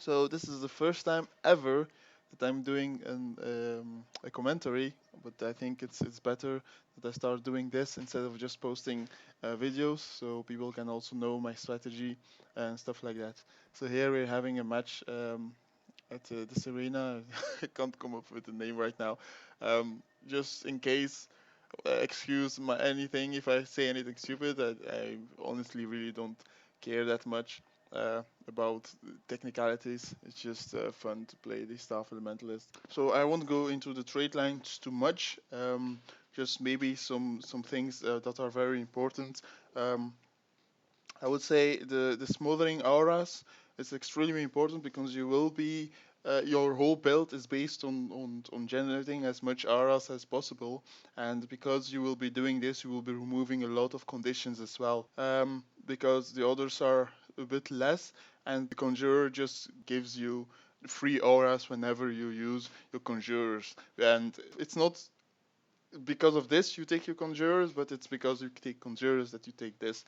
So this is the first time ever that I'm doing a commentary, but I think it's better that I start doing this instead of just posting videos, so people can also know my strategy and stuff like that. So here we're having a match at this arena. I can't come up with a name right now. Just in case, excuse my anything if I say anything stupid. I honestly really don't care that much about technicalities. It's just fun to play the Staff Elementalist. So I won't go into the trade lines too much. Just maybe some things that are very important. Um, I would say the smothering auras is extremely important because you will be your whole build is based on generating as much auras as possible, and because you will be doing this, you will be removing a lot of conditions as well. Because the others are a bit less, and the conjurer just gives you free auras whenever you use your conjurers, and it's not because of this you take your conjurers, but it's because you take conjurers that you take this,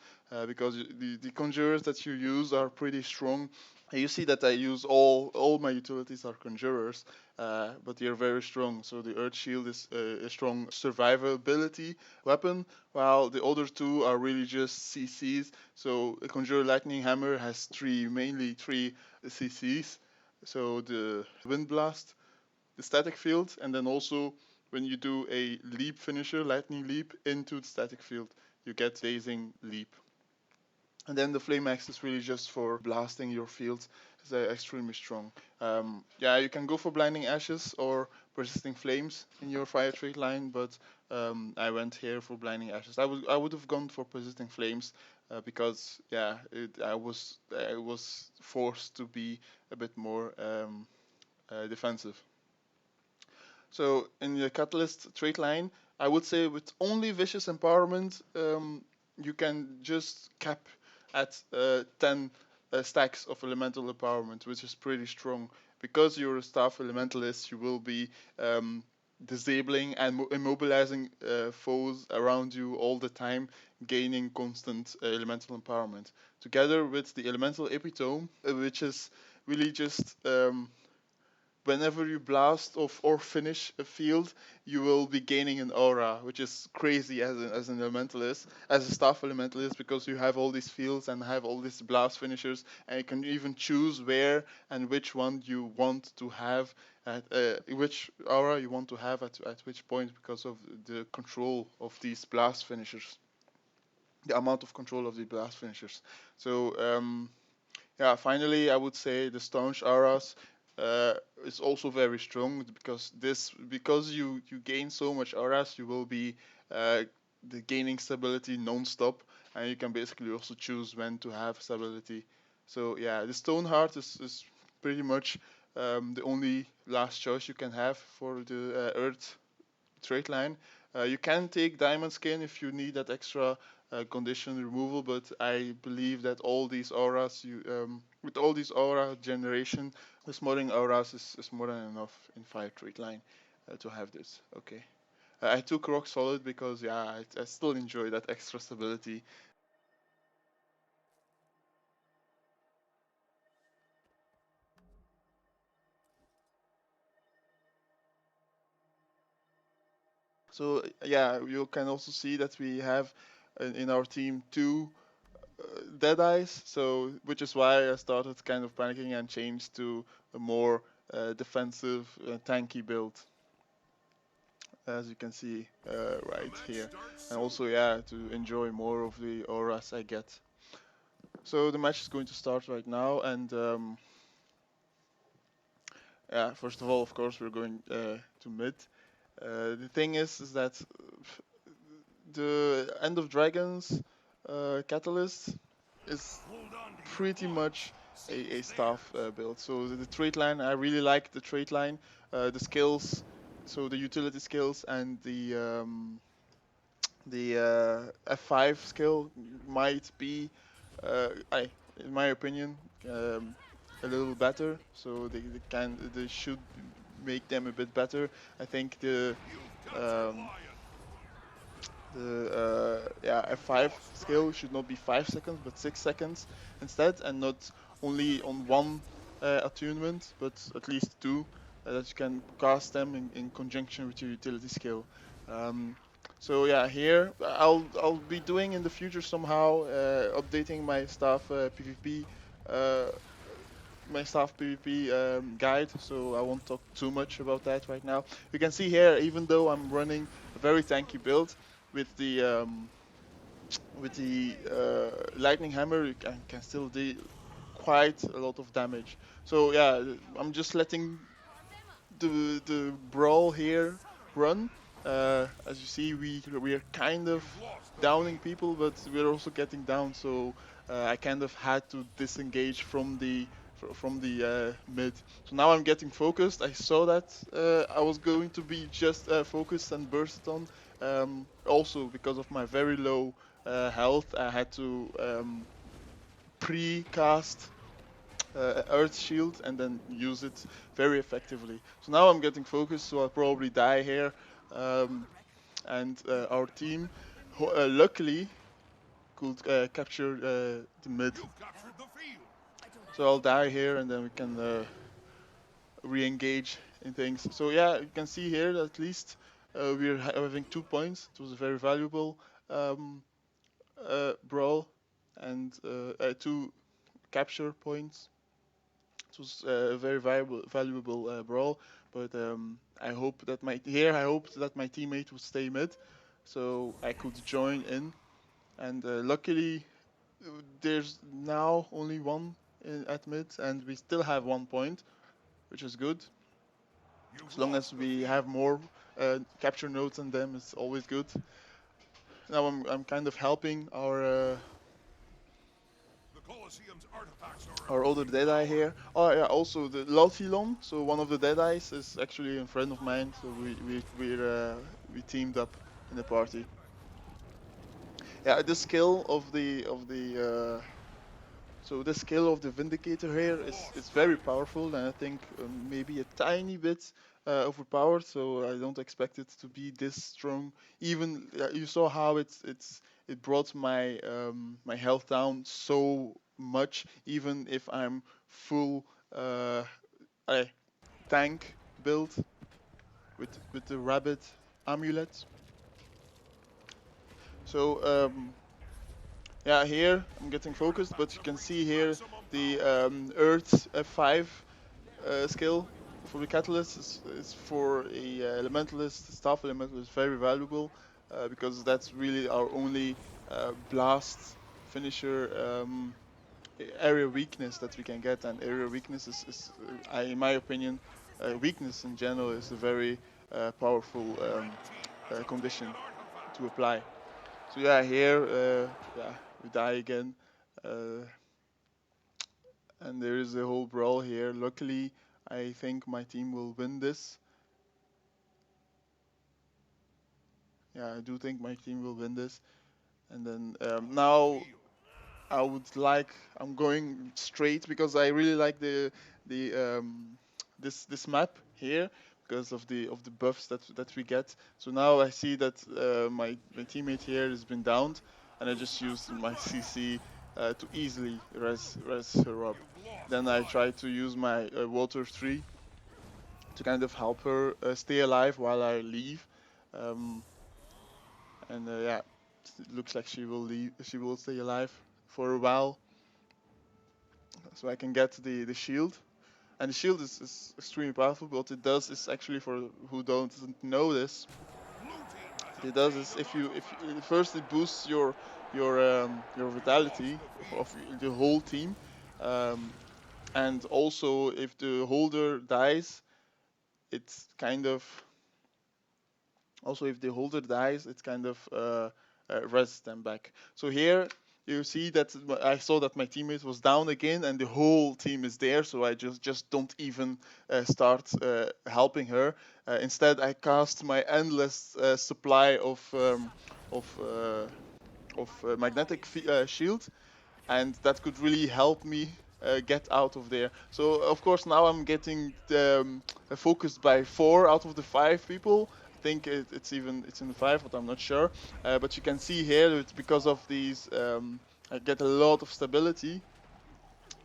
because the conjurers that you use are pretty strong. You see that I use all my utilities are conjurers, but they are very strong. So the Earth Shield is a strong survivability weapon, while the other two are really just CCs. So a Conjurer Lightning Hammer has mainly three CCs. So the Wind Blast, the Static Field, and then also when you do a leap finisher, Lightning Leap into the static field, you get Blazing Leap. And then the Flame Axe is really just for blasting your fields. It's extremely strong. Yeah, you can go for Blinding Ashes or Persisting Flames in your fire trait line, but I went here for Blinding Ashes. I would have gone for Persisting Flames because yeah, I was forced to be a bit more defensive. So in the Catalyst trait line, I would say with only Vicious Empowerment, you can just cap at 10 stacks of Elemental Empowerment, which is pretty strong. Because you're a Staff Elementalist, you will be disabling and immobilizing foes around you all the time, gaining constant Elemental Empowerment. Together with the Elemental Epitome, which is really just whenever you blast off or finish a field, you will be gaining an aura, which is crazy as an elementalist, as a staff elementalist, because you have all these fields and have all these blast finishers, and you can even choose where and which one you want to have at which aura you want to have at which point because of the control of these blast finishers, the amount of control of the blast finishers. So yeah, finally, I would say the staunch auras is also very strong because you gain so much auras, you will be uh, the gaining stability non-stop, and you can basically also choose when to have stability. So yeah, the stone heart is pretty much the only last choice you can have for the earth trait line. You can take diamond skin if you need that extra condition removal, but I believe that all these auras, with all these aura generation, the smothering auras is more than enough in fire trait line to have this. Okay. I took rock solid because yeah, I still enjoy that extra stability. So yeah, you can also see that we have in our team two dead eyes, so which is why I started kind of panicking and changed to a more defensive, tanky build, as you can see right here, and also yeah to enjoy more of the auras I get. So the match is going to start right now, and yeah, first of all, of course, we're going to mid. The thing is that the End of Dragons catalyst is pretty much a staff build. So the trait line, I really like the trait line, the skills, so the utility skills and the F5 skill might be, in my opinion, a little better. So they should make them a bit better. I think um, the yeah F5 skill should not be 5 seconds but 6 seconds instead, and not only on one attunement, but at least 2 that you can cast them in conjunction with your utility skill. Um, so yeah, here I'll be doing in the future somehow updating my staff PvP guide, so I won't talk too much about that right now. You can see here, even though I'm running a very tanky build with the lightning hammer, you can still deal quite a lot of damage. So yeah, I'm just letting the brawl here run. As you see, we are kind of downing people, but we're also getting down. So I kind of had to disengage from the mid. So now I'm getting focused. I saw that I was going to be just focused and bursted on. Also because of my very low health, I had to pre-cast Earth Shield and then use it very effectively. So now I'm getting focused, so I'll probably die here. Um, and our team, luckily, could capture the mid. So I'll die here, and then we can re-engage in things. So yeah, you can see here that at least we're having 2 points. It was a very valuable um, brawl, and 2 capture points. It was a very valuable brawl, but I hope that I hoped that my teammate would stay mid, so I could join in. And luckily, there's now only one at mid, and we still have 1 point, which is good. As long as we have more capture nodes than them, it's always good. Now I'm kind of helping our other Deadeye here. Oh yeah, also the Lalfilon, so one of the Deadeyes is actually a friend of mine, so we teamed up in the party. Yeah, the skill of the skill of the Vindicator here is very powerful, and I think maybe a tiny bit overpowered. So I don't expect it to be this strong. Even you saw how it brought my health down so much, even if I'm full tank build with the rabbit amulet. So yeah, here I'm getting focused, but you can see here the Earth F5 skill for the Catalyst is for a Elementalist, staff Elementalist, very valuable because that's really our only blast finisher area weakness that we can get, and area weakness in my opinion, weakness in general is a very powerful condition to apply. So yeah, here yeah, we die again, and there is a whole brawl here. Luckily, I think my team will win this. Yeah, I do think my team will win this. And then now I'm going straight because I really like this map here because of the buffs that we get. So now I see that my teammate here has been downed, and I just used my CC to easily res her up. Then I try to use my water 3 to kind of help her stay alive while I leave. And yeah, it looks like she will leave. She will stay alive for a while, so I can get the shield. And the shield is extremely powerful. What it does is actually, for who doesn't know this, what it does is if you first it boosts your vitality of the whole team, and also if the holder dies, it's kind of rests them back. So here you see that I saw that my teammate was down again, and the whole team is there. So I just don't even start helping her. Instead, I cast my endless supply of magnetic shield, and that could really help me get out of there. So of course now I'm getting focused by 4 out of the 5 people. I think it's in the 5, but I'm not sure. But you can see here it's because of these. I get a lot of stability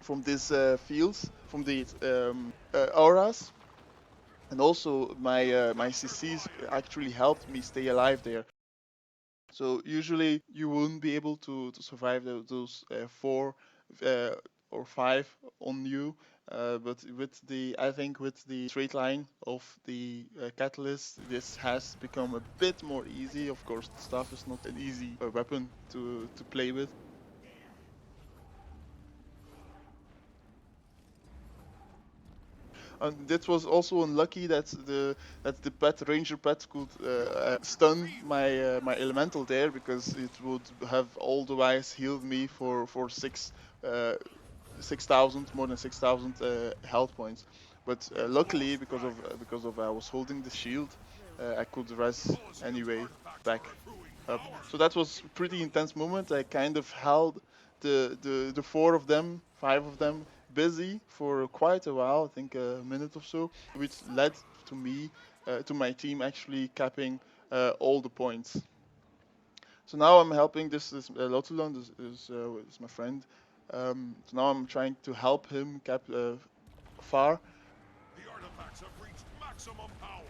from these fields, from the auras, and also my CCs actually helped me stay alive there. So usually you wouldn't be able to survive those four uh, or five on you. But with the, I think with the straight line of the catalyst, this has become a bit more easy. Of course, the staff is not an easy weapon to play with. And that was also unlucky that the pet ranger pet could stun my elemental there, because it would have all the wise healed me for 6,000, more than 6,000 health points. But luckily, because of I was holding the shield, I could res anyway back up. So that was a pretty intense moment. I kind of held the four of them, five of them, busy for quite a while. I think a minute or so, which led to me, to my team actually capping all the points. So now I'm helping this Lotulon, is my friend. So now I'm trying to help him cap far. The artifacts have reached maximum power.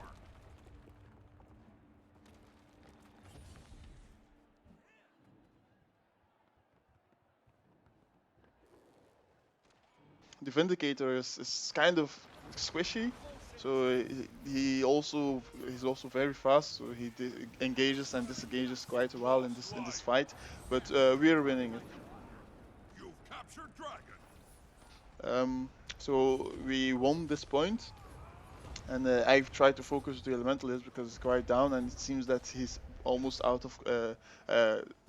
The Vindicator is kind of squishy, so he's also very fast. So he engages and disengages quite a while in this fight, but we're winning it. You've captured Dragon. So we won this point, and I've tried to focus the Elementalist because it's quite down, and it seems that he's almost out of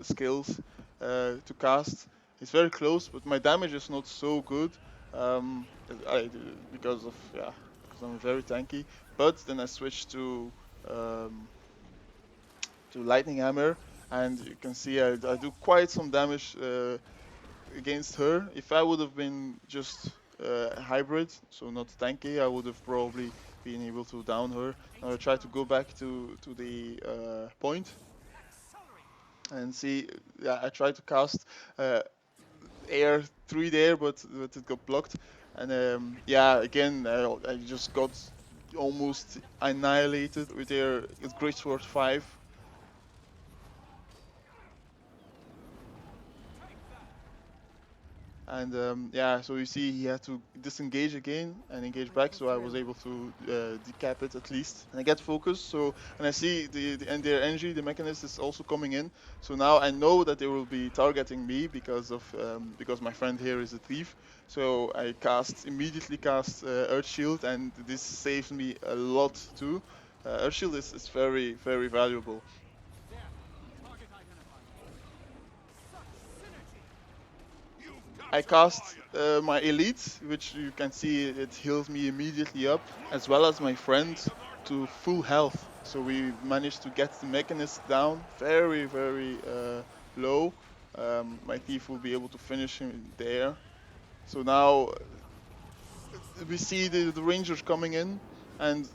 skills to cast. He's very close, but my damage is not so good um, I, because of because I'm very tanky. But then I switched to Lightning Hammer, and you can see I do quite some damage against her. If I would have been just hybrid, so not tanky, I would have probably been able to down her. Now I try to go back to the point and see. Yeah, I tried to cast uh, air 3 there, but it got blocked. And yeah, again, I just got almost annihilated with their Great Sword 5. And yeah, so you see he had to disengage again and engage back, so I was able to decap it at least. And I get focused, so, and I see and their energy, the mechanist is also coming in. So now I know that they will be targeting me because my friend here is a thief. So I immediately cast Earth Shield, and this saves me a lot too. Earth Shield is very, very valuable. I cast my elite, which you can see it heals me immediately up, as well as my friend to full health. So we managed to get the mechanist down very, very low. My thief will be able to finish him there. So now we see the rangers coming in, and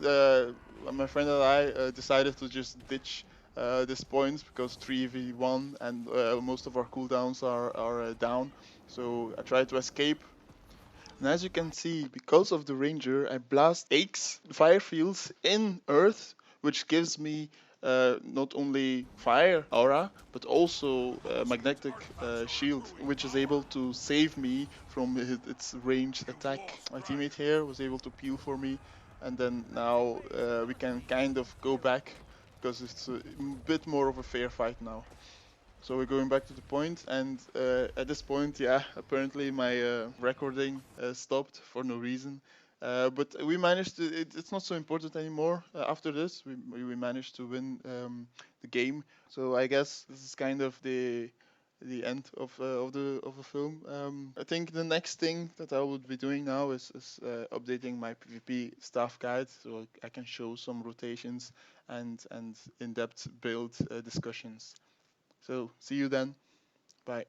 my friend and I decided to just ditch this point because 3v1 and most of our cooldowns are down. So I tried to escape, and as you can see, because of the ranger, I blast Aches fire fields in earth, which gives me not only fire aura, but also magnetic shield, which is able to save me from its ranged attack. My teammate here was able to peel for me, and then now we can kind of go back because it's a bit more of a fair fight now. So we're going back to the point, and at this point, yeah, apparently my recording stopped for no reason. But we managed to. It's not so important anymore. After this, we managed to win the game. So I guess this is kind of the end of the film. I think the next thing that I would be doing now is updating my PvP staff guide, so I can show some rotations and in-depth build discussions. So see you then.